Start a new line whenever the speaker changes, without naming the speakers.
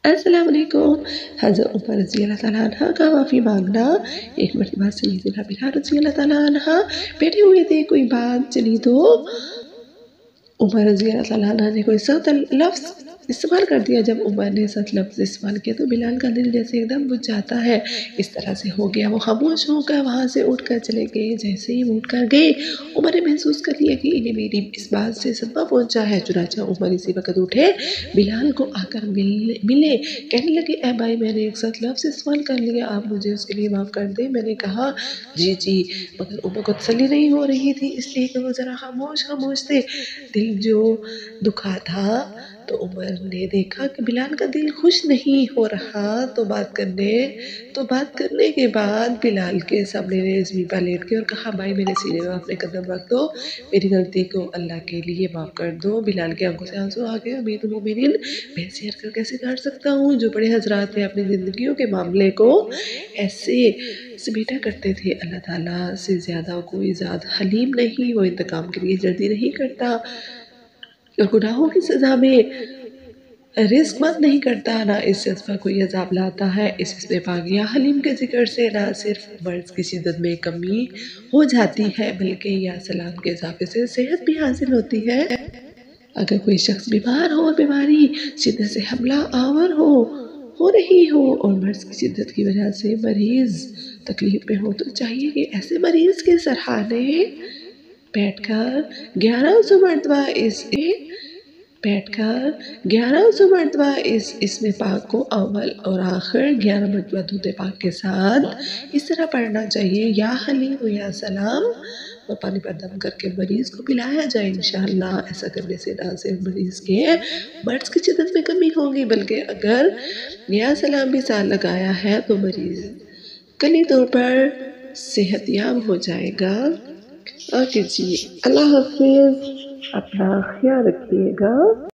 السلام علیکم۔ حضرت عمر رضی اللہ تعالیٰ عنہ کا معافی مانگنا۔ ایک مرتبہ سیدنا بلال رضی اللہ تعالیٰ عنہ بیٹھے ہوئے تھے، کوئی بات چلی تو عمر رضی اللہ تعالیٰ عنہ نے کوئی سخت لفظ استعمال کر دیا۔ جب عمر نے سخت لفظ استعمال کیا تو بلال کا دل جیسے ایک دم بجھ جاتا ہے، اس طرح سے ہو گیا۔ وہ خاموش ہو کر وہاں سے اٹھ کر چلے گئے۔ جیسے ہی وہ اٹھ کر گئے، عمر نے محسوس کر لیا کہ انہیں میری اس بات سے صدمہ پہنچا ہے۔ چنانچہ عمر اسی وقت اٹھے، بلال کو آ کر ملے، کہنے لگے اے بھائی، میں نے ایک سخت لفظ استعمال کر لیا، آپ مجھے اس کے لیے معاف کر دیں۔ میں نے کہا جی، مگر عمر کو تسلی نہیں ہو رہی تھی، اس لیے کہ وہ ذرا خاموش تھے۔ دل جو دکھا تھا تو عمر نے دیکھا کہ بلال کا دل خوش نہیں ہو رہا، تو بات کرنے کے بعد بلال کے سامنے زمین پر لیٹ گئے اور کہا بھائی، میرے سینے میں اپنے قدم رکھ دو، میری غلطی کو اللہ کے لیے معاف کر دو۔ بلال کی آنکھوں سے آنسو آ گئے۔ امیر المومنین، میں ایسی حرکت کیسے کر سکتا ہوں؟ جو بڑے حضرات نے اپنی زندگیوں کے معاملے کو ایسے سمیٹا کرتے تھے۔ اللہ تعالیٰ سے زیادہ کوئی ذات حلیم نہیں، وہ انتقام کے لیے جلدی نہیں کرتا اور گناہوں کی سزا میں رزق مند نہیں کرتا، نہ اس جذب پر کوئی عذاب لاتا ہے۔ اس اسم پاک یا حلیم کے ذکر سے نہ صرف مرض کی شدت میں کمی ہو جاتی ہے بلکہ یا سلام کے اضافے سے صحت بھی حاصل ہوتی ہے۔ اگر کوئی شخص بیمار ہو اور بیماری شدت سے حملہ آور ہو رہی ہو اور مرض کی شدت کی وجہ سے مریض تکلیف میں ہو، تو چاہیے کہ ایسے مریض کے سرحانے بیٹھ کر 1100 مرتبہ اس اسم پاک کو اول اور آخر 11 مرتبہ درود پاک کے ساتھ اس طرح پڑھنا چاہیے، یا حلیم و یا سلام، اور پانی پر دم کر کے مریض کو پلایا جائے۔ انشاءاللہ ایسا کرنے سے نہ صرف مریض کے مرض کی شدت میں کمی ہوگی بلکہ اگر یا سلام بھی ساتھ لگایا ہے تو مریض کلی طور پر صحت یاب ہو جائے گا۔ اوکے جی، اللہ حافظ، اپنا خیال رکھیے گا۔